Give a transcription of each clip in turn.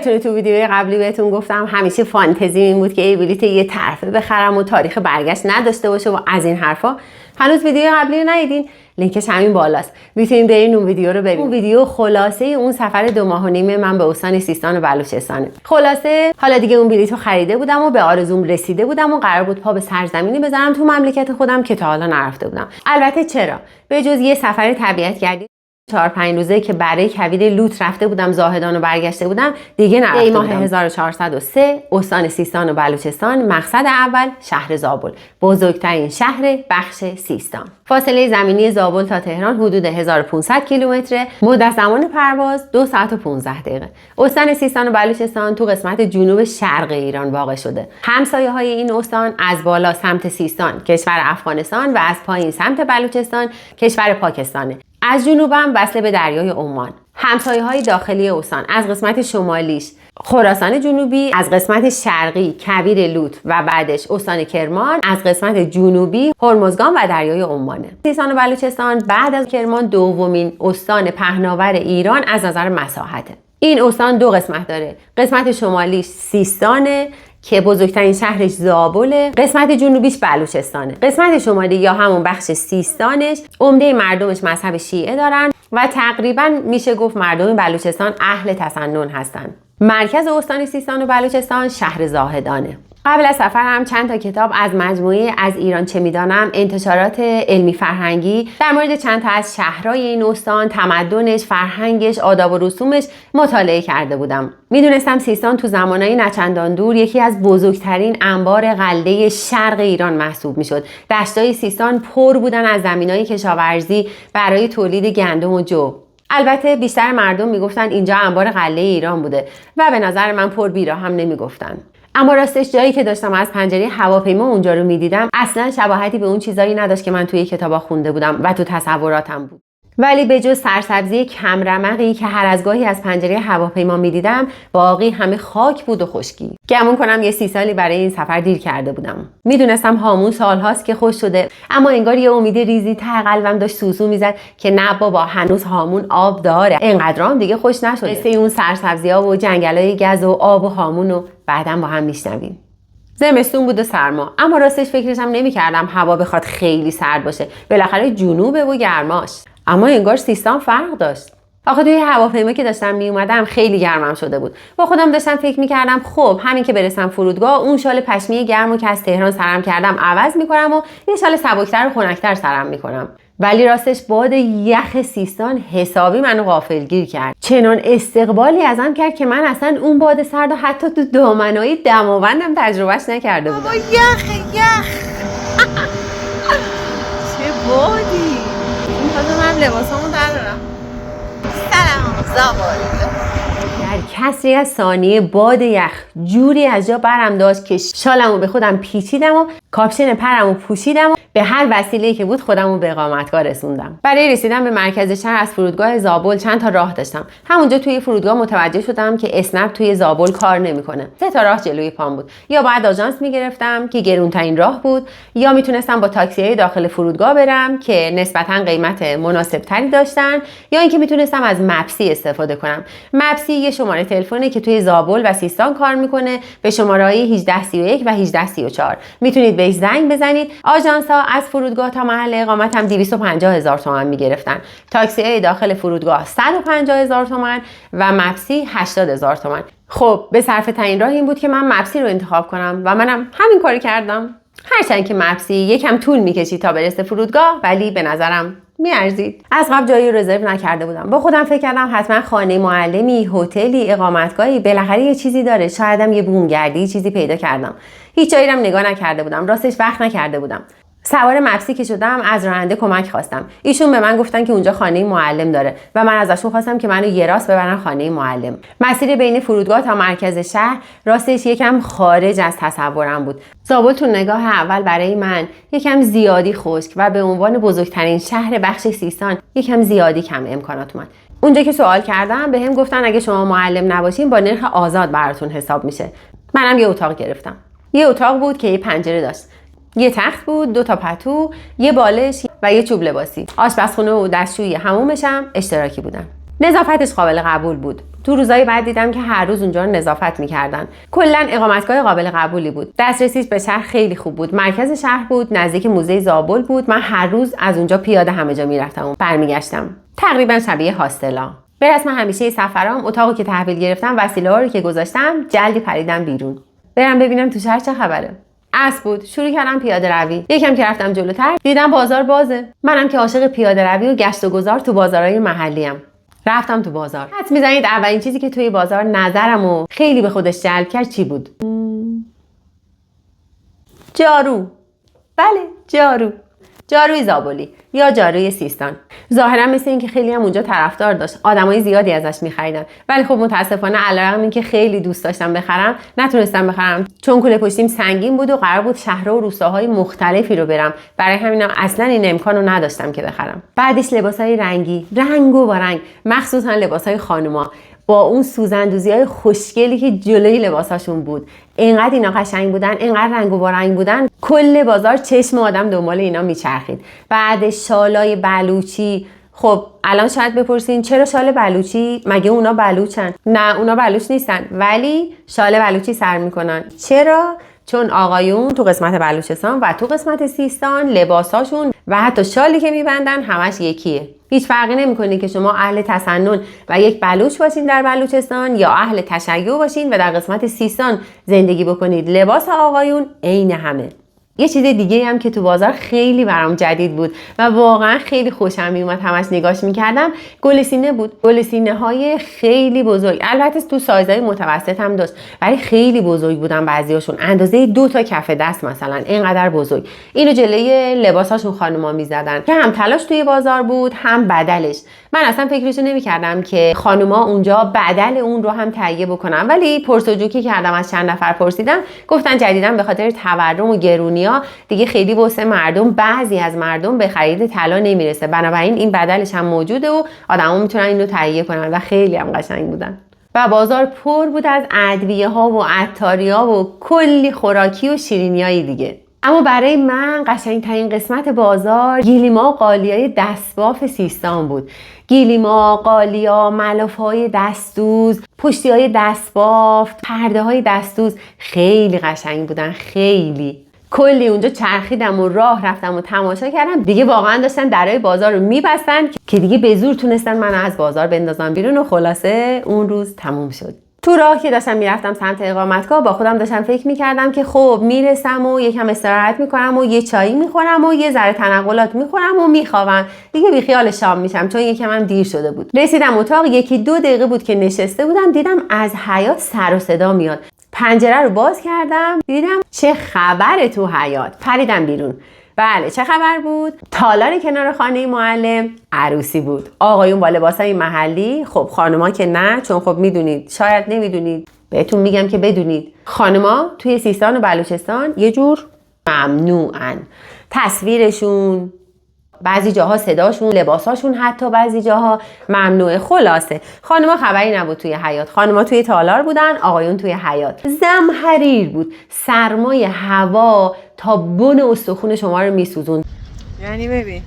یادتونه تو ویدیوی قبلی بهتون گفتم همیشه فانتزی این بود که ای بلیت یه طرفه بخرم و تاریخ برگشت نداشته باشه و از این حرفا. هنوز ویدیو قبلی رو ندیدین؟ لینکش همین بالاست، میتونین برین اون ویدیو رو ببینید. اون ویدیو خلاصه اون سفر 2 ماه و نیم من به استان سیستان و بلوچستانه. خلاصه حالا دیگه اون بلیط رو خریده بودم و به آرزوم رسیده بودم و قرار بود پا به سرزمینی بزنم تو مملکت خودم که تا حالا نرفته بودم. البته چرا؟ به جز یه سفر طبیعت‌گردی 4-5 روزه که برای کویر لوط رفته بودم زاهدان و برگشته بودم دیگه نرفته بودم. ماه 1403 استان سیستان و بلوچستان، مقصد اول شهر زابل، بزرگترین شهر بخش سیستان. فاصله زمینی زابل تا تهران حدود 1500 کیلومتره. مدت زمان پرواز 2 ساعت و 15 دقیقه. استان سیستان و بلوچستان تو قسمت جنوب شرق ایران واقع شده. همسایه‌های این استان از بالا سمت سیستان کشور افغانستان و از پایین سمت بلوچستان کشور پاکستانه. از جنوبم وصل به دریای عمان. همسایه‌های داخلی استان از قسمت شمالیش خراسان جنوبی، از قسمت شرقی کویر لوط و بعدش استان کرمان، از قسمت جنوبی هرمزگان و دریای عمانه. سیستان و بلوچستان بعد از کرمان دومین استان پهناور ایران از نظر مساحته. این استان 2 قسمت داره. قسمت شمالیش سیستانه که بزرگترین شهرش زابله، قسمت جنوبیش بلوچستانه. قسمت شمالی یا همون بخش سیستانش عمده مردمش مذهب شیعه دارن و تقریبا میشه گفت مردم بلوچستان اهل تسنن هستن. مرکز استان سیستان و بلوچستان شهر زاهدانه. قبل از سفرم چند تا کتاب از مجموعه از ایران چه میدانم، انتشارات علمی فرهنگی در مورد چند تا از شهرهای این استان، تمدنش، فرهنگش، آداب و رسومش مطالعه کرده بودم. میدونستم سیستان تو زمانهای نچندان دور یکی از بزرگترین انبار غله شرق ایران محسوب میشد. دشتای سیستان پر بودن از زمینای کشاورزی برای تولید گندم و جو. البته بیشتر مردم میگفتن اینجا انبار غله ایران بوده و به نظر من پر بیرا هم نمیگفتن. اما راستش جایی که داشتم از پنجره هواپیما اونجا رو میدیدم اصلا شباهتی به اون چیزایی نداشت که من توی کتابا خونده بودم و تو تصوراتم بود. ولی به جز سرسبزی کمرمقی که هر از گاهی از پنجره هواپیما میدیدم، باقی همه خاک بود و خشکی. گمون کنم یه 30 سالی برای این سفر دیر کرده بودم. میدونستم هامون سالهاست که خوش شده، اما انگار یه امید ریزی ته قلبم داشت سوسو میزد که نه بابا، هنوز هامون آب داره، اینقدرام دیگه خوش نشده. قصه اون سرسبزی‌ها و جنگلای گز و آب و هامون رو بعداً با هم میشنویم. زمستون بود و سرما، اما راستش فکرشم نمی‌کردم هوا بخواد خیلی سرد باشه. بالاخره جنوبه و گرماش. اما انگار سیستان فرق داشت. آخه توی هواپیما که داشتم می اومدم خیلی گرمم شده بود. با خودم داشتم فکر می‌کردم خب همین که برسم فرودگاه اون شال پشمی گرمو که از تهران سرم کردم عوض می‌کنم و یه شال سبکتر و خنک‌تر سرم می‌کنم. ولی راستش باد یخ سیستان حسابی منو غافلگیر کرد. چنان استقبالی ازم کرد که من اصلا اون باد سرد و حتی تو دامنای دماوندم تجربهش نکرده بودم. یخ چه بادی! من لباسامو درارم. سلام زابل. در کسری از ثانیه باد یخ جوری از جا برم داشت که شالمو به خودم پیچیدم و کاپشن پرمو پوشیدم و به هر وسیله‌ای که بود خودمو به اقامتگاه رسوندم. برای رسیدن به مرکز شهر از فرودگاه زابل چند تا راه داشتم. همونجا توی فرودگاه متوجه شدم که اسنپ توی زابل کار نمیکنه. 3 تا راه جلوی پام بود. یا باید آژانس میگرفتم که گرونترین راه بود، یا میتونستم با تاکسی‌های داخل فرودگاه برم که نسبتاً قیمت مناسب‌تری داشتن، یا اینکه میتونستم از مپسی استفاده کنم. مپسی یه شماره تلفنی که توی زابل و سیستان کار میکنه به شماره‌های 1831 و 1834. میتونید بهش زنگ بزنید. آژانس‌ها از فرودگاه تا محل اقامتم 250,000 تومان میگرفتن. تاکسی‌های داخل فرودگاه 150,000 تومان و مپسی 80,000 تومان. خب به صرفه ترین راه این بود که من مپسی رو انتخاب کنم و منم همین کارو کردم. هرچند که مپسی یکم طول میکشید تا برسه فرودگاه، ولی به نظرم میارزید. از قبل جایی رزرو نکرده بودم. با خودم فکر کردم حتما خانه معلمی، هتلی، اقامتگاهی بالاخره یه چیزی داره. شایدم یه بومگردی چیزی پیدا کردم. هیچ جایی هم نگاه نکرده بودم. راستش وقت نکرده بودم. سوار مپسی که شدم از راننده کمک خواستم. ایشون به من گفتن که اونجا خانه معلم داره و من ازشون خواستم که منو یه راست ببرن خانه معلم. مسیر بین فرودگاه تا مرکز شهر راستش یکم خارج از تصورم بود. زابل تو نگاه اول برای من یکم زیادی خشک و به عنوان بزرگترین شهر بخش سیستان یکم زیادی کم امکانات اومد. اونجا که سوال کردم بهم گفتن اگه شما معلم نباشین با نرخ آزاد براتون حساب میشه. منم یه اتاق گرفتم. یه اتاق بود که یه پنجره داشت. یه تخت بود، 2 تا پتو، یه بالش و یه چوب لباسی. آشپزخونه و دستشویی حمومش هم اشتراکی بودن. نظافتش قابل قبول بود. تو روزهای بعد دیدم که هر روز اونجا رو نظافت میکردن. کلا اقامتگاه قابل قبولی بود. دسترسیش به شهر خیلی خوب بود. مرکز شهر بود، نزدیک موزه زابل بود. من هر روز از اونجا پیاده همه جا میرفتم و برمیگشتم. تقریبا شبیه هاستلا. به رسم همیشه سفرام اتاقو که تحویل گرفتم، وسیله ها رو که گذاشتم، جلدی پریدم بیرون. برم ببینم تو شهر چه خبره. عصر بود. شروع کردم پیاده روی. یکم که رفتم جلوتر دیدم بازار بازه. منم که عاشق پیاده روی و گشت و گذار تو بازارهای محلیم. رفتم تو بازار. حدس میزنید اولین چیزی که توی بازار نظرمو خیلی به خودش جلب کرد چی بود؟ جارو. بله، جاروی زابلی یا جاروی سیستان. ظاهرا مثل این که خیلی هم اونجا طرفدار داشت. آدمای زیادی ازش می‌خریدن. ولی خب متاسفانه علیرغم اینکه خیلی دوست داشتم بخرم، نتونستم بخرم چون کوله پشتیم سنگین بود و قرار بود شهرها و روستاهای مختلفی رو برم. برای همینم اصلا این امکانو نداشتم که بخرم. بعدش لباسای رنگی، رنگ و رنگ، مخصوصا لباسای خانوما با اون سوزندوزی‌های خوشگلی که جلوی لباساشون بود. اینقدر اینا قشنگ بودن، اینقدر رنگ و رنگ بودن، کل بازار چشم آدم دنبال اینا میچرخید. بعد شالای بلوچی. خب الان شاید بپرسین چرا شال بلوچی؟ مگه اونا بلوچن؟ نه، اونا بلوچ نیستن، ولی شال بلوچی سر میکنن. چرا؟ چون آقایون تو قسمت بلوچستان و تو قسمت سیستان لباساشون و حتی شالی که میبندن همش یکیه. هیچ فرقی نمیکنه که شما اهل تسنن و یک بلوچ باشین در بلوچستان یا اهل تشیع باشین و در قسمت سیستان زندگی بکنید. لباس آقایون عین همه. یه چیز دیگه هم که تو بازار خیلی برام جدید بود و واقعا خیلی خوشم میومد همش نگاش میکردم، گلسینه بود. گلسینه های خیلی بزرگ. البته تو سایزهای متوسط هم داشت ولی خیلی بزرگ بودن بعضیاشون. اندازه 2 تا کف دست مثلا، اینقدر بزرگ. اینو جلوی لباساشون خانوما میزدن که هم تلاش توی بازار بود هم بدلش. من اصلا فکرشو نمیکردم که خانوما اونجا بدل اون رو هم تهیه بکنن، ولی پرسجو که کردم از چند نفر پرسیدم، گفتن جدیداً به خاطر تورم و گرونی دیگه خیلی واسه مردم، بعضی از مردم به خرید طلا نمیرسه، بنابراین این بدلش هم موجوده و آدما میتونن اینو تهیه کنن و خیلی هم قشنگ بودن. و بازار پر بود از ادویه ها و عطاری ها و کلی خوراکی و شیرینیای دیگه. اما برای من قشنگترین قسمت بازار گیلیما و قالیای دستباف سیستان بود. گیلیما، قالیا، ملافهای دستدوز، پشتیهای دستباف، پرده های دستدوز خیلی قشنگ بودن. خیلی کلی اونجا چرخیدم و راه رفتم و تماشا کردم. دیگه واقعا داشتن درای بازار رو میبستن که دیگه به زور تونستن من از بازار بندازن بیرون و خلاصه اون روز تموم شد. تو راه که داشتم میرفتم سمت اقامتگاه با خودم داشتم فکر میکردم که خب میرسم و یکم استراحت میکنم و یه چایی میخورم و یه ذره تنقلات میخورم و میخوابم. دیگه بیخیال شام میشم چون یکم هم دیر شده بود. رسیدم اتاق، 1-2 دقیقه بود که نشسته بودم، دیدم از حیاط سر و صدا میاد. پنجره رو باز کردم، دیدم چه خبره تو حیاط. پریدم بیرون. بله، چه خبر بود؟ تالار کنار خانه معلم عروسی بود. آقایون با لباسای محلی، خب خانوما که نه، چون خب میدونید، شاید نمیدونید، بهتون میگم که بدونید، خانوما توی سیستان و بلوچستان یه جور ممنوعن. تصویرشون، بعضی جاها صداشون، لباساشون حتی بعضی جاها ممنوعه. خلاصه خانوما خبری نبود توی حیاط. خانوما توی تالار بودن، آقایون توی حیاط. زمهریر بود. سرمای هوا تا بن استخون شما رو میسوزون. یعنی ببین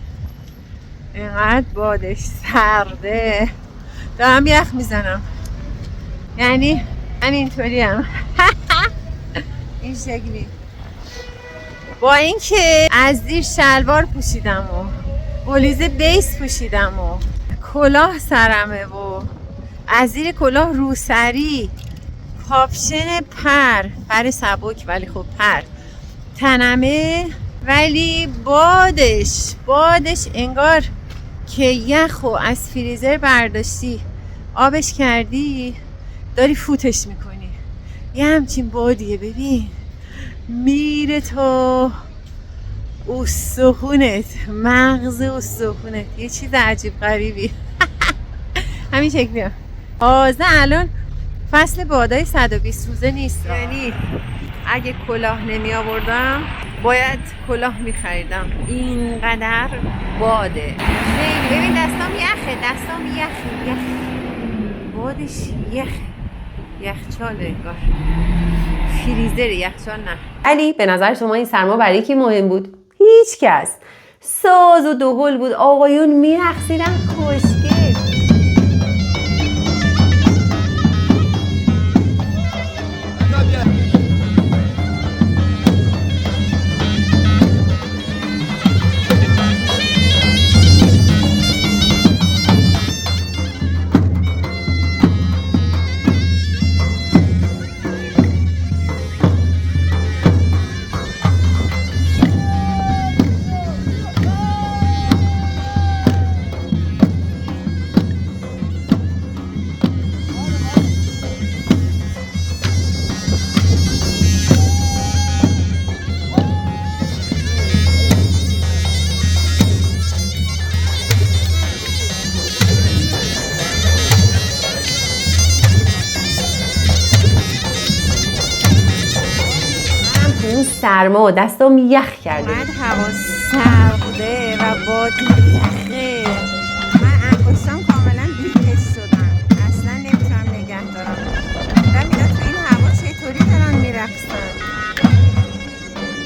اینقدر بادش سرده، دارم یخ میزنم. یعنی من اینطوری هم این شکلی، با اینکه از زیر شلوار پوشیدم و بلیز بیس پوشیدم و کلاه سرمه و از زیر کلاه روسری، کاپشن پر سبک ولی خب پر تنمه، ولی بادش انگار که یخو از فریزر برداشتی آبش کردی داری فوتش میکنی. یه همچین بادیه. ببین میره تا استخونت، مغز استخونت، یه چیز عجیب غریبی. همین شکلی هم. تازه الان فصل بادای 120 روزه نیست، یعنی اگه کلاه نمی آوردم باید کلاه می خریدم. اینقدر باده. ببین دستام یخه، یخ بادش یخچاله انگار، فریزر، یخچال نه. علی به نظر شما این سرما برای کی مهم بود؟ هیچ کس. ساز و دهل بود، آقایون میرقصیدن خوشگل. سرما و دستام یخ کرده بود. هوا سرده و باد یخه. من انگشتام کاملا بی‌حس شدن. اصلا نمیتونم نگه دارم. و میلا تو این هوا چطوری دارن میرقصن؟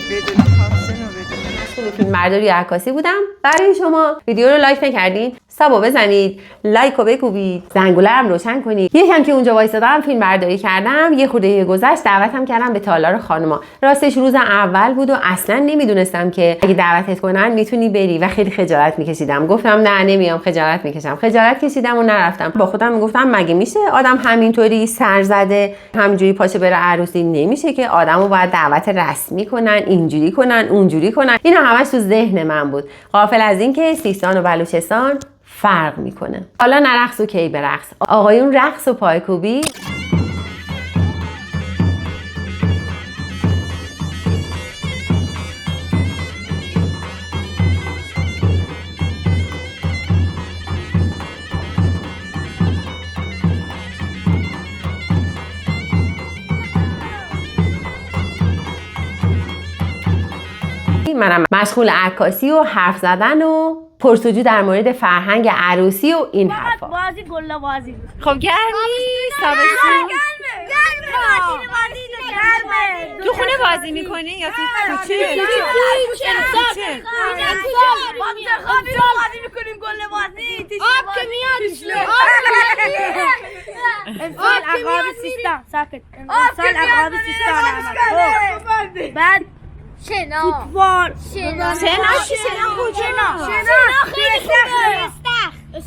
بدون کاپشن و بدون فیلم برداری عکاسی بودم. برای شما ویدیو رو لایک نکردین سابو بزنید، لایک رو بکوبید، زنگوله رو روشن کنید. یکم که اونجا وایسادم فیلم برداری کردم، یه خورده گذشت دعوتم کردم به تالار خانوما. راستش روز اول بود و اصلا نمیدونستم که اگه دعوتت کنن میتونی بری و خیلی خجالت میکشیدم. گفتم نه نمیام، خجالت میکشم. خجالت کشیدم و نرفتم. با خودم میگفتم مگه میشه آدم همینطوری سر زده همینجوری پاشه بره عروسی؟ نمیشه که آدمو باید دعوت رسمی کنن، اینجوری کنن اونجوری کنن. اینا همش تو ذهن من بود، غافل از اینکه سیستان و بلوچستان فرق میکنه. حالا نرقص و کی برقص، آقایون رقص و پایکوبی. منم مشغول عکاسی و حرف زدن و پرسجو در مورد فرهنگ عروسی و این حرفا. بازی گله بازی بود. خب گرمی تابستون تو خونه بازی میکنی یا تو کوچه؟ بازی میکنیم گله بازی. آب که میاد. امسال عقاب سیستان ساکت. امسال عقاب سیستان بعد فوتبال شنا خیلی خوبه.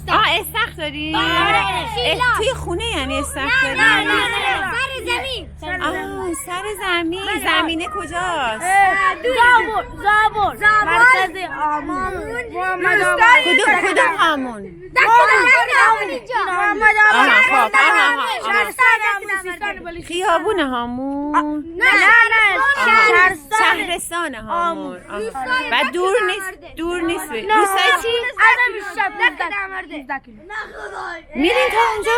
استخر داری؟ توی خونه یعنی استخر داری؟ سر زمین. سر زمین. زمینه کجاست؟ زابل مرکز آمون. کدوم همون؟ خیابون هامون؟ نه شهرستان هامون. و دور نیست. روستای چی؟ میرین تا اونجا؟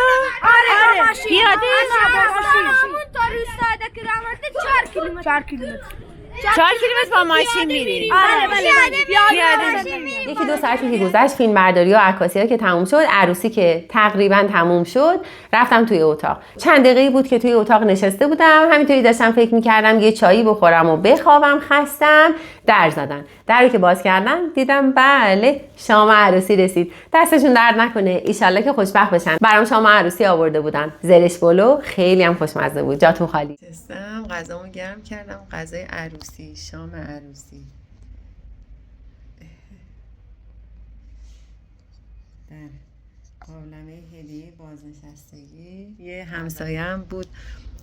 آره پیاده؟ همون تا روستای دکرامرده 4 کیلومتر. 4 کیلومتر با ماشین میرین؟ پیاده. یکی دو ساعتی که گذشت فیلم برداری و عکاسی ها که تموم شد، عروسی که تقریبا تموم شد، رفتم توی اتاق. چند دقیقه‌ای بود که توی اتاق نشسته بودم، همینطوری داشتم فکر می‌کردم یه چایی بخورم و بخوابم. خستم. در زدن. در رو که باز کردم دیدم بله شام عروسی رسید. دستشون درد نکنه، ایشالله که خوشبخت بشن. برام شام عروسی آورده بودن، زرش بلو، خیلی هم خوشمزه بود. جاتون خالی. نشستم غذامو گرم کردم، غذای عروسی، شام عروسی. در قابلمه هدیه بازنشستگی یه همسایم بود،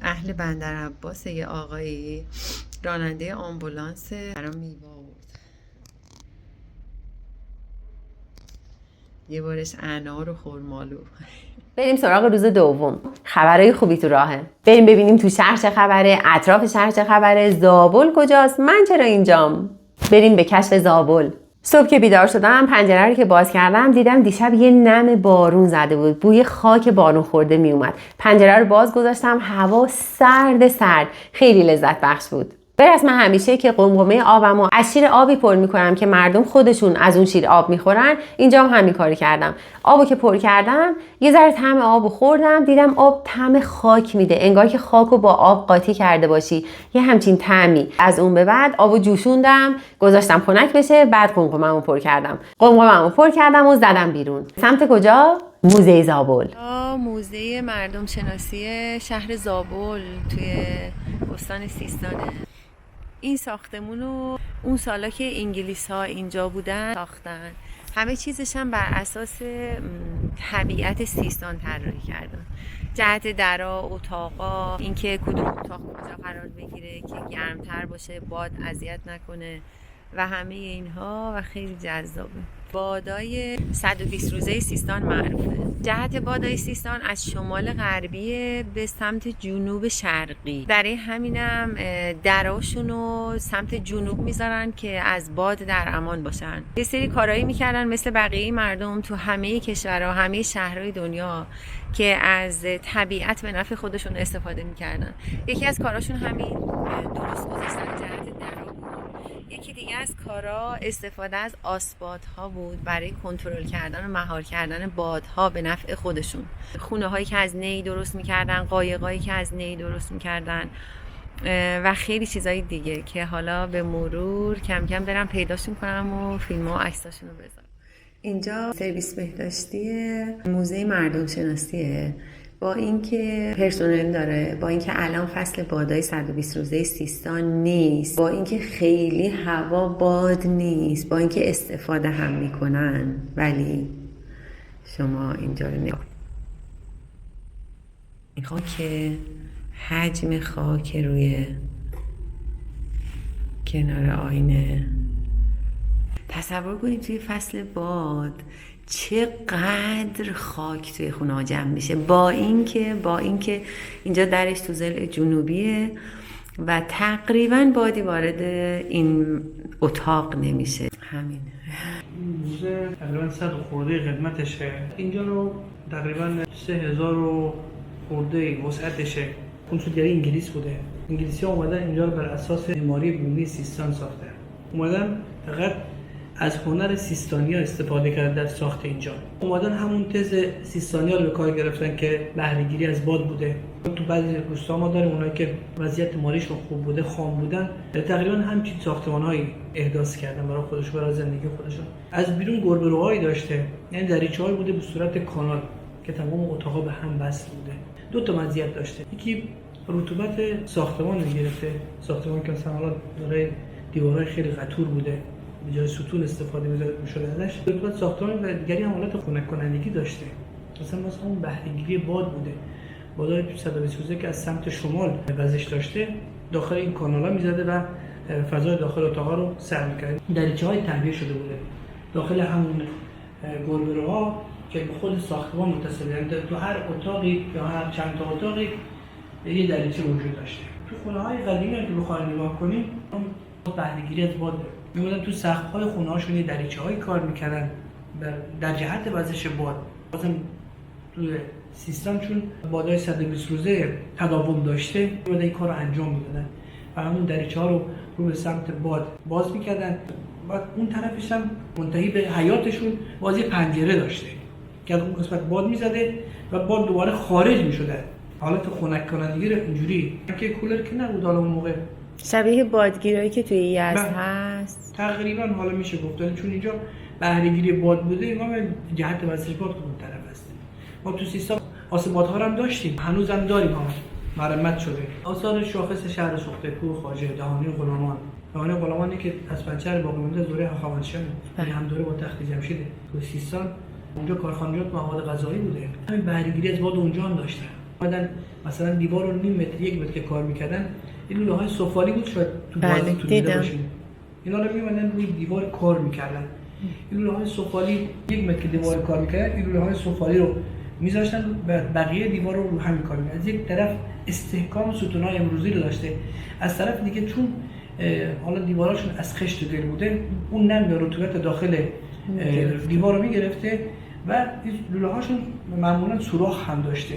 اهل بندر عباس، یه آقایی راننده آمبولانس، برام میوه آورد. یه بارش انار و خرمالو. بریم سراغ روز دوم. خبرهای خوبی تو راهه. بریم ببینیم تو شهر چه خبره، اطراف شهر چه خبره، زابل کجاست، من چرا اینجام. بریم به کشف زابل. صبح که بیدار شدم پنجره رو که باز کردم دیدم دیشب یه نم بارون زده بود، بوی خاک بارون خورده می اومد. پنجره رو باز گذاشتم، هوا سرد، خیلی لذت بخش بود. برسم همیشه که قمقمه آبمو از شیر آبی پر میکنم که مردم خودشون از اون شیر آب میخورن، اینجا هم همین کاری کردم. آبو که پر کردم یه ذره طعم آبو خوردم، دیدم آب طعم خاک میده، انگار که خاکو با آب قاطی کرده باشی، یه همچین طعمی. از اون به بعد آبو جوشوندم، گذاشتم خنک بشه، بعد قمقمه‌مو پر کردم. قمقمه‌مو پر کردم و زدم بیرون. سمت کجا؟ موزه زابل. موزه مردم شناسی شهر زابل توی استان سیستانه. این ساختمونو اون سالا که انگلیس ها اینجا بودن ساختن. همه چیزش هم بر اساس طبیعت سیستان طراحی کردن. جهت درا، اتاقا، اینکه کدوم اتاق کجا قرار بگیره که گرمتر باشه، باد اذیت نکنه و همه اینها و خیلی جذابه. بادای 120 روزه سیستان معروفه. جهت بادای سیستان از شمال غربی به سمت جنوب شرقی. برای همینم دراشونو سمت جنوب میذارن که از باد در امان باشن. یه سری کارایی میکردن مثل بقیه مردم تو همه کشورها، همه شهرهای دنیا که از طبیعت به نفع خودشون استفاده میکردن. یکی از کاراشون همین درست گذاشتن جهت درا یکی دیگه از کارا استفاده از آسبادها بود برای کنترل کردن و مهار کردن بادها به نفع خودشون. خونه هایی که از نی درست میکردن، قایقایی که از نی درست میکردن و خیلی چیزای دیگه که حالا به مرور کم کم برم پیداشون کنم و فیلم ها و عکساشون رو بذارم. اینجا سرویس بهداشتی موزه مردم شناسیه. با اینکه پرسنل داره، با اینکه الان فصل بادای 120 روزه سیستان نیست، با اینکه خیلی هوا باد نیست، با اینکه استفاده هم میکنن، ولی شما اینجا رو نگاه. این خاک، حجم خاک روی کنار آینه. تصور کنید توی فصل باد چقدر خاک توی خونه ها جمع میشه، با اینکه اینجا درش تو ضلع جنوبیه و تقریبا بادی وارد این اتاق نمیشه. همین موزه تقریبا 100 خورده قدمتشه. اینجا رو تقریبا 3000 خورده وسعتشه. کنسولگری انگلیس بوده. انگلیسی ها اومدن اینجا رو بر اساس معماری بومی سیستان ساختن. اومدن فقط از هنر سیستانیا استفاده کردن در ساخت اینجا. اومدن همون تز سیستانیا رو به کار گرفتن که بهره‌گیری از باد بوده. تو بعضی روستا ما داریم اونایی که وضعیت مالیشون خوب بوده، خام بودن، تقریبا همچین ساختمان‌هایی احداث کردن برای خودشون، برای زندگی خودشون. از بیرون گربه‌روهایی داشته، یعنی دریچه‌هایی بوده به صورت کانال که تمام اتاقا به هم وصل بوده. دو تا مزیت داشته. یکی رطوبت ساختمان رو گرفته. ساختمان که مثلا حالا داره دیوارهای خیلی قطور بوده، به جای ستون استفاده می‌شده ازش. رطوبت ساختمان و دیگری هم حالت خنک کنندگی داشته. مثلا اون بهره‌گیری باد بوده. بادای 120 روزه که از سمت شمال وزش داشته، داخل این کانال‌ها می‌زده و فضای داخل اتاق‌ها رو سرد می‌کرد. دریچه‌های تهویه شده بوده. داخل همون گلبره‌ها که به خود ساختمان متصل، یعنی تو هر اتاقی یا هر چند تا اتاقی یه دریچه وجود داشته. تو خونه‌های قدیمی که بخواید نگاه کنیم، اون بهره‌گیری از باد می‌بودن تو سقف‌های خونه‌هاشون یه دریچه‌هایی کار می‌کردن در جهت وزش باد. مثلا تو سیستان چون بادای 120 روزه تداوم داشته، می‌بودن این کارو انجام می‌دادن و همون دریچه‌ها رو به سمت باد باز می‌کردن. بعد اون طرفش هم منتهی به حیاطشون باز یه پنجره داشته که اون قسمت باد می‌زده و باد دوباره خارج می‌شده. حالت خنک کنندگی رو اینجوری که کولر که نبود حالا اون موقع، شبیه بادگیرایی که توی یزد هست تقریبا، حالا میشه گفت چون اینجا بهره‌گیری باد بوده، ما به جهت وزش باد اون طرف هست. ما تو سیستان آسبادها هم داشتیم، هنوزم داریم، ها مرمت شده. آثار شاخص شهر سوخته کوه خواجه، دهانی غلامانی که از پنچر باقی مونده دوره هخامنشیان، یعنی هم دوره با تخت جمشیده. تو سیستان اونجا کارخانجات مواد غذایی بوده، همین بهره‌گیری از باد اونجا هم داشتن. بعدن مثلا دیوار رو نیم متر یک متر که کار میکردن، این لوله سفالی بود، شاید تو بازی تو دیده باشین. اینا رو میمدن روی دیوار کار میکردن. این لوله سفالی یک متر که دیوار کار میکردن، این لوله سفالی رو میذاشتن بقیه دیوار رو همین کار میکردن. از یک طرف استحکام ستون‌های امروزی رو داشته، از طرف دیگه چون حالا دیواراشون از خشت گل بوده، اون نم یا رطوبت داخل دیوار رو میگرفته و لوله هاشون معمولا سوراخ هم داشته.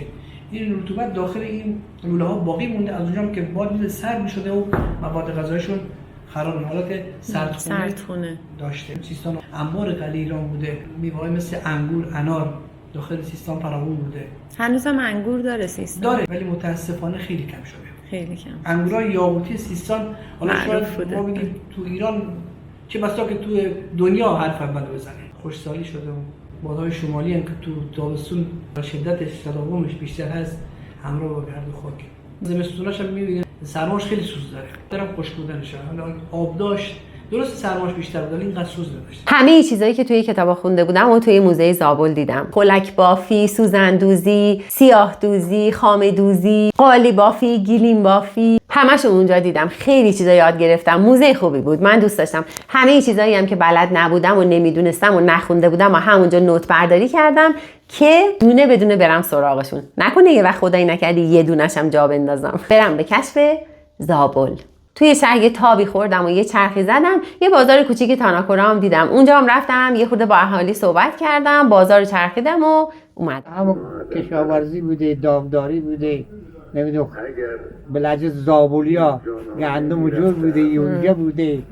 این رطوبت داخل این لوله ها باقی مونده، از اونجا که باد سرد می‌شده و مواد غذایشون خراب، حالت سردخونه داشته. سیستان انبار قلی ایران بوده، میوه‌های مثل انگور، انار داخل سیستان فراوون بوده. هنوزم انگور داره سیستان؟ داره، ولی متاسفانه خیلی کم شده. خیلی کم. انگورای یاقوتی سیستان حالا شاید ما بگیم تو ایران چه بسا که تو دنیا حرف اول بزنه. خوشسالی شده. بادهای شمالی هم که تو تابستون شدتش تداومش بیشتر هست، همراه با گرد و خاک. زمستوناش هم می‌بینید سرماش خیلی سوز داره. درم خشک بودنش، حالا آب داشت، درست سرماش بیشتر بود ولی اینقدر سوز نداشت. همه این چیزایی که توی کتابا خونده بودم و توی موزه زابل دیدم. پلک بافی، سوزن دوزی، سیاه دوزی، خامه دوزی، قالی بافی، گیلیم بافی، همه‌شو اونجا دیدم. خیلی چیزا یاد گرفتم. موزه خوبی بود. من دوست داشتم. همه این چیزایی هم که بلد نبودم و نمیدونستم و نخونده بودم و همونجا نوت برداری کردم که دونه بدونه برم سراغشون. نکنه یه وقت خدایی نکردی یه دونه‌شم جا بندازم. برم به کشف زابل. توی شهر یه تابی خوردم و یه چرخی زدم، یه بازار کوچیک تاناکورا هم دیدم. اونجا هم رفتم یه خورده با اهالی صحبت کردم، بازار چرخیدم و اومدم. همون کشاورزی بوده، دامداری بوده، نمیدونم به لحجه زابولیا گندم و جور بوده یونجا بوده.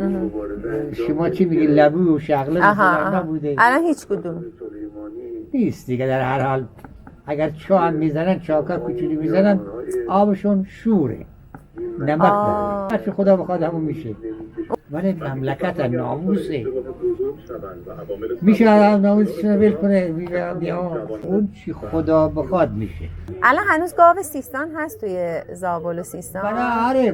شما چی میگی؟ لبو و شغله بوده. الان هیچ کدوم نیست دیگه. در هر حال اگر چاه هم میزنن، چاکا کوچولی میزنن، آبشون شوره، نمک داره، هرچی خدا بخواد همون میشه. ولی مملکت ناموسه، میشه ناموسشون رو ول کنه اون چی خدا بخواد میشه. الان هنوز گاو سیستان هست توی زابل و سیستان؟ برای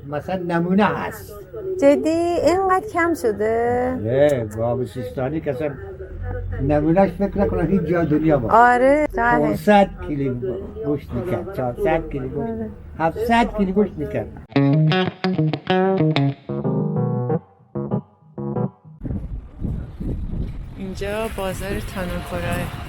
مثلا نمونه هست. جدی اینقدر کم شده؟ نه گاو سیستانی که اصلا نمونهش فکر نکنم هیچ جا دنیا باشه. آره 400 کیلو گوشت میکرد، 400 کیلو گوشت، 700 کیلو گوشت میکرد. اینجا بازار تانوکوراه.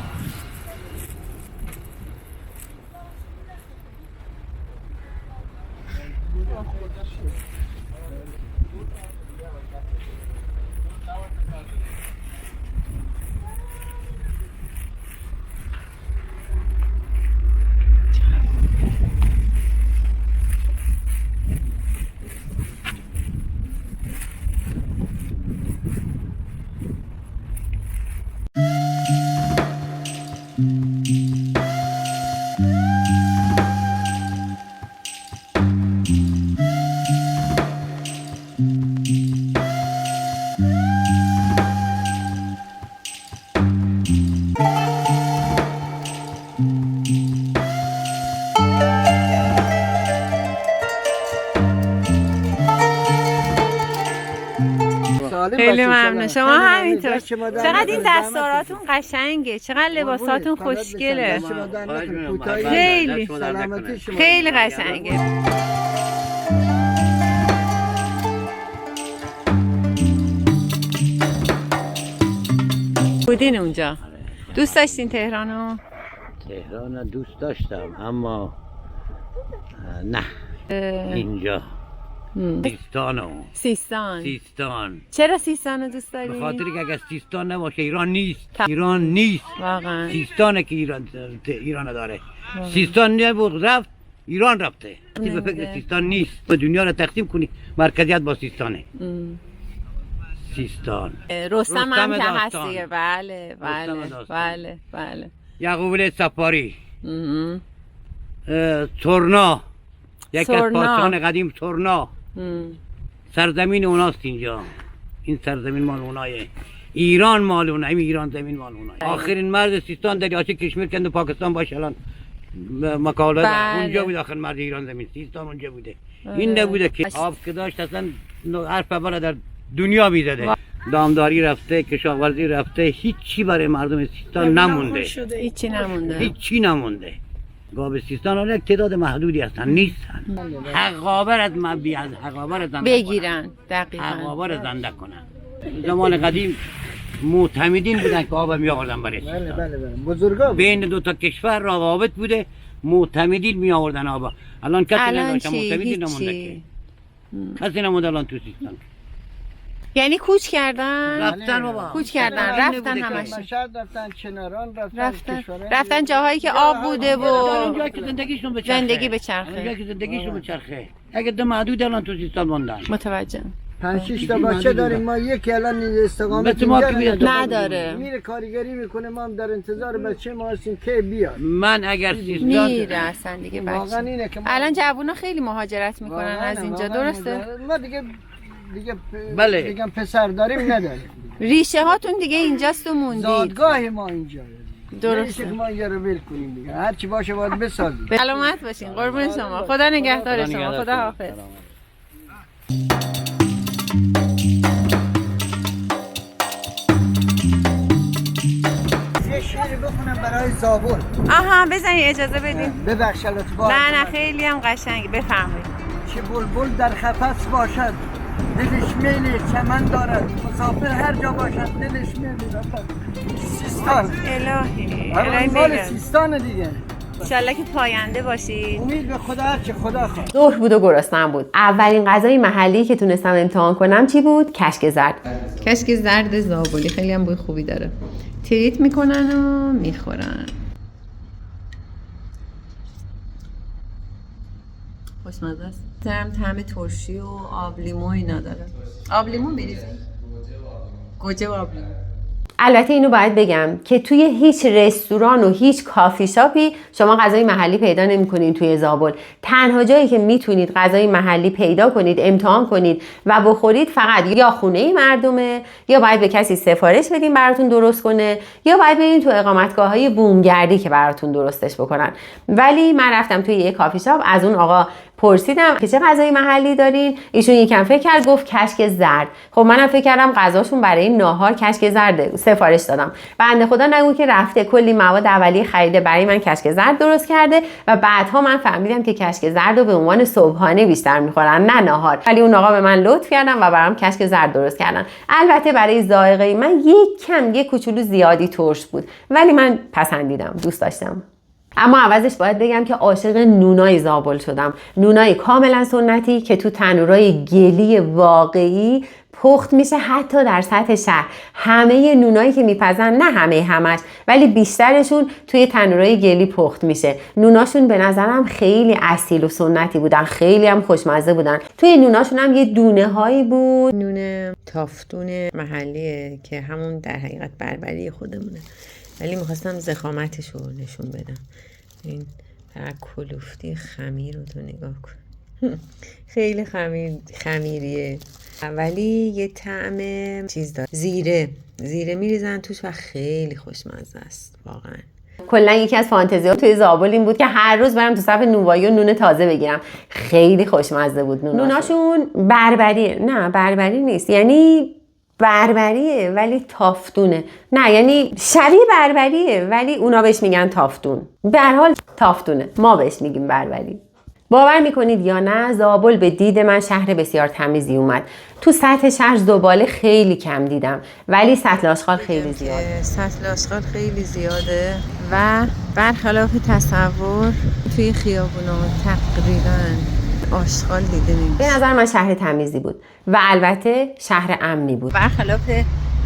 خیلی ممنون. شما همینطور. چقدر این دستاراتون قشنگه، چقدر لباساتون خوشگله، خیلی خیلی قشنگه. بودین اونجا؟ دوست داشتین تهرانو؟ تهران دوست داشتم اما نه اینجا سیستان. چرا سیستانو دوست داری؟ به خاطر که اگر سیستان نباشه ایران نیست واقعا. سیستانه که ایران داره. سیستان نبود رفت، ایران رفته. به فکر سیستان نیست. به دنیا رو تقسیم کنی مرکزیت با سیستانه. سیستان رستم هم که هستیه. بله. یعقوب سفاری، تورنا، یکی از پادشاهان قدیم تورنا. سرزمین اوناست اینجا. این سرزمین مال اونایه. ایران مال اونایه. ایران زمین مال اونایه. آخرین مرد سیستان دریاچه کشمیر کنده پاکستان باشه الان مکاله اونجا بود. آخرین مرد ایران زمین سیستان اونجا بوده. این نبوده که آب که داشت اصلا حرف بالا در دنیا میزده. دامداری رفته، کشاورزی رفته، هیچی برای مردم سیستان نمونده. هیچی نمونده. گاو سیستان ها یک تعداد محدودی هستن، نیستن. حقابر از حقابر زنده بگیرن. دقیقاً حقابر زنده کنن. زمان قدیم معتمدین بودن که آب می آوردن برای سیستان. بله. بزرگا بین دو تا کشور روابط بوده، معتمدین می آوردن آب. الان کسی نداشت، معتمدین نمونده که. کسی نمونده الان تو سیستان. یعنی کوچ کردن؟ رفتن بابا. کوچ کردن، رفتن همشون. رفتن کناران، رفتن جاهایی که آب بوده و اونجا که زندگیشون به چرخه. زندگی به چرخه. اونجا که زندگیشون به چرخه. اگه دو محدود الان تو سیستان موندن. متوجه. 5-6 تا بچه داریم ما. یکی الان استقامت نداره. میره کارگری میکنه. ما هم در انتظار بچه ما هستیم که بیاد. من اگر سیستان میره اصلا دیگه بچه. اینه که الان جوونا خیلی مهاجرت میکنن از اینجا، درسته؟ ما دیگه بله. بگم پسر داریم نداریم. ریشه هاتون دیگه اینجاست و موندید. زادگاه ما اینجا. درسته. که ما اینجا رو ول کنیم دیگه. هر چی باشه باید بسازیم. سلامت باشین. قربون شما. خدا نگهدار شما. خدا حافظ. یه شعر بخونم برای زابل. آها بزنید، اجازه بدین. ببخش لطفا. نه خیلی هم قشنگه. بفرمایید. چه بلبل در قفس باشد، دلش میل چمن دارد. مسافر هر جا باشد دلش میل رفتن. سیستان الهی مال سیستان دیگه. انشالله که پاینده باشید. امید به خدا هر چه خدا خواهد. ظهر بود و گرسنه‌ام بود. اولین غذای محلی که تونستم امتحان کنم چی بود؟ کشک زرد. کشک زرد زابلی خیلی هم بوی خوبی داره. تریت میکنن و میخورن. خوشمزه است. طعم ترشی و آب لیمو اینا داره. آب لیمو بریزی؟ گوجه و آب لیمو. البته اینو باید بگم که توی هیچ رستوران و هیچ کافی شاپی شما غذای محلی پیدا نمی‌کنید توی زابل. تنها جایی که میتونید غذای محلی پیدا کنید، امتحان کنید و بخورید فقط یا خونه مردمه، یا باید به کسی سفارش بدین براتون درست کنه، یا باید برین تو اقامتگاه‌های بومگردی که براتون درستش بکنن. ولی من رفتم توی یه کافی شاپ، از اون آقا پرسیدم که چه غذای محلی دارین. ایشون یکم فکر کرد، گفت کشک زرد. خب منم فکر کردم غذاشون برای ناهار کشک زرد، سفارش دادم. بنده خدا نگو که رفته کلی مواد اولیه خریده برای من کشک زرد درست کرده و بعدها من فهمیدم که کشک زرد رو به عنوان صبحانه بیشتر میخورن نه ناهار. ولی اون آقا به من لطف کردن و برام کشک زرد درست کردن. البته برای ذائقه من یک کوچولو زیادی ترش بود، ولی من پسندیدم، دوست داشتم. اما عوضش باید بگم که عاشق نونای زابل شدم. نونای کاملا سنتی که تو تنورای گلی واقعی پخت میشه، حتی در سطح شهر. همه نونایی که میپزن، نه همش، ولی بیشترشون توی تنورای گلی پخت میشه. نوناشون به نظرم خیلی اصیل و سنتی بودن، خیلی هم خوشمزه بودن. توی نوناشون هم یه دونه هایی بود، نون تافتون محلیه که همون در حقیقت بربری خودمونه، ولی میخواستم ضخامتش رو نشون بدم. این کلوفتی خمیر رو تو نگاه کن. خیلی خمیریه، ولی یه طعم چیز داره، زیره میریزن توش و خیلی خوشمزه است واقعا. کلا یکی از فانتزی‌ها توی زابل این بود که هر روز برم تو صف نونوایی و نون تازه بگیرم. خیلی خوشمزه بود نوناشون. بربریه، نه بربری نیست، یعنی بربریه ولی تافتونه. نه یعنی شبیه بربریه ولی اونا بهش میگن تافتون. به هر حال تافتونه، ما بهش میگیم بربری. باور میکنید یا نه، زابل به دید من شهر بسیار تمیزی اومد. تو سطح شهر زباله خیلی کم دیدم، ولی سطل آشغال خیلی زیاده. سطل آشغال خیلی زیاده و برخلاف تصور توی خیابونا تقریبا آشغال دیده نمیشه. به نظر من شهر تمیزی بود و البته شهر امنی بود. برخلاف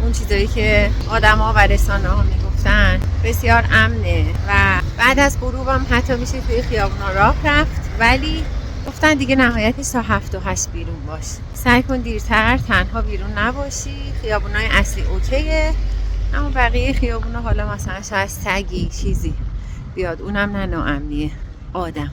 اون چیزایی که آدم‌ها و رسانه‌ها میگفتن، بسیار امنه و بعد از غروبم حتی میشه توی خیابونا راه رفت، ولی گفتن دیگه نهایتش تا 7 و 8 بیرون باش. سعی کن دیرتر تنها بیرون نباشی. خیابونای اصلی اوکیه، اما بقیه خیابونا حالا مثلا شاید سگی چیزی بیاد، اونم نه ناامنیه آدم.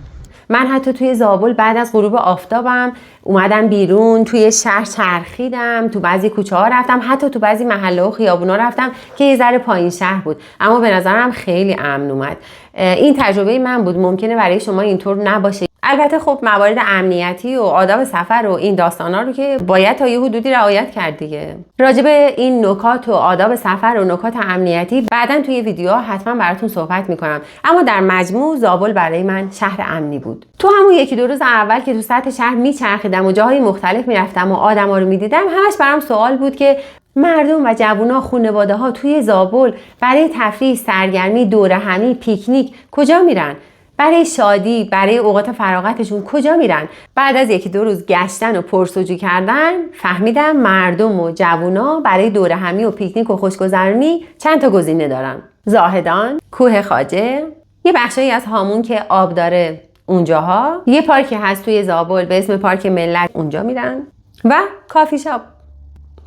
من حتی توی زابل بعد از غروب آفتابم اومدم بیرون، توی شهر چرخیدم، تو بعضی کوچه ها رفتم، حتی تو بعضی محله و خیابونا رفتم که یه ذره پایین شهر بود، اما به نظرم خیلی امن اومد. این تجربه من بود، ممکنه برای شما اینطور نباشه. البته خب موارد امنیتی و آداب سفر و این داستانا رو که باید تا یه حدودی رعایت کرد دیگه. راجع به این نکات و آداب سفر و نکات امنیتی بعداً توی ویدیوها حتما براتون صحبت میکنم، اما در مجموع زابل برای من شهر امنی بود. تو همون 1-2 روز اول که تو سطح شهر میچرخیدم و جاهای مختلف میرفتم و آدما رو میدیدم، همش برام سوال بود که مردم و جوونا، خانواده ها توی زابل برای تفریح، سرگرمی، دوره همی، پیکنیک کجا میرن؟ برای شادی، برای اوقات فراغتشون کجا میرن؟ بعد از 1-2 روز گشتن و پرسجو کردن فهمیدم مردم و جوونا برای دوره همی و پیکنیک و خوشگذرونی چند تا گزینه دارن. زاهدان، کوه خواجه، یه بخشایی از هامون که آب داره اونجاها، یه پارکی هست توی زابل به اسم پارک ملت، اونجا میرن، و کافی شاپ.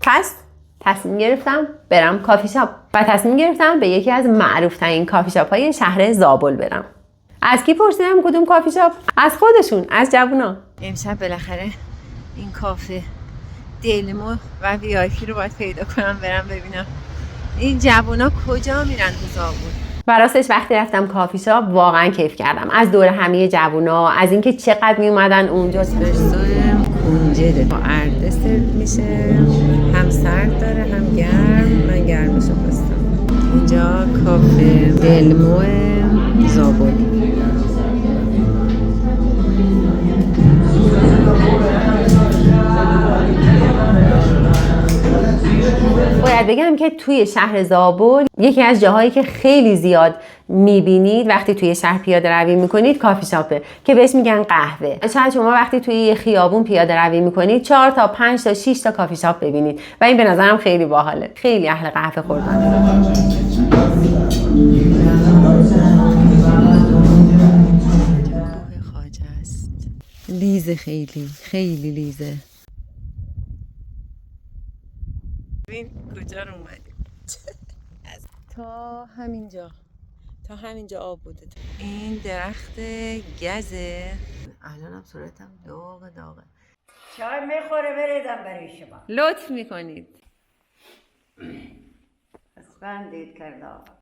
پس تصمیم گرفتم برم کافی شاپ و تصمیم گرفتم به یکی از معروف ترین کافی شاپ های شهر زابل برم. از کی پرسیدم کدوم کافی شاپ؟ از خودشون، از جوونا. امشب بالاخره این کافه دلمو و VIP رو باید پیدا کنم برم ببینم این جوونا کجا میرن تو زابل. و راستش وقتی رفتم کافی شاپ واقعا کیف کردم، از دور همه جوونا، از اینکه چقدر می اومدن اونجا. اسپرسو کنجده با ارده سرو میشه، هم سرد داره هم گرم. من گرمشو خواستم. اینجا کافه دلمو زابل. باید بگم که توی شهر زابل یکی از جاهایی که خیلی زیاد میبینید وقتی توی شهر پیاده روی میکنید کافی شاپه که بهش میگن قهوه. شاید شما وقتی توی یه خیابون پیاده روی میکنید 4 تا 5 تا 6 تا کافی شاپ ببینید و این به نظرم خیلی باحاله. خیلی اهل قهوه خوردن. لیزه، خیلی خیلی لیزه. ببین کجا رو اومدیم. تا همینجا آب بوده. این درخت گزه. الانم صورتم داغه. چای میخوره بریدم برای شما. لطف میکنید. اسفندید کرده آقا.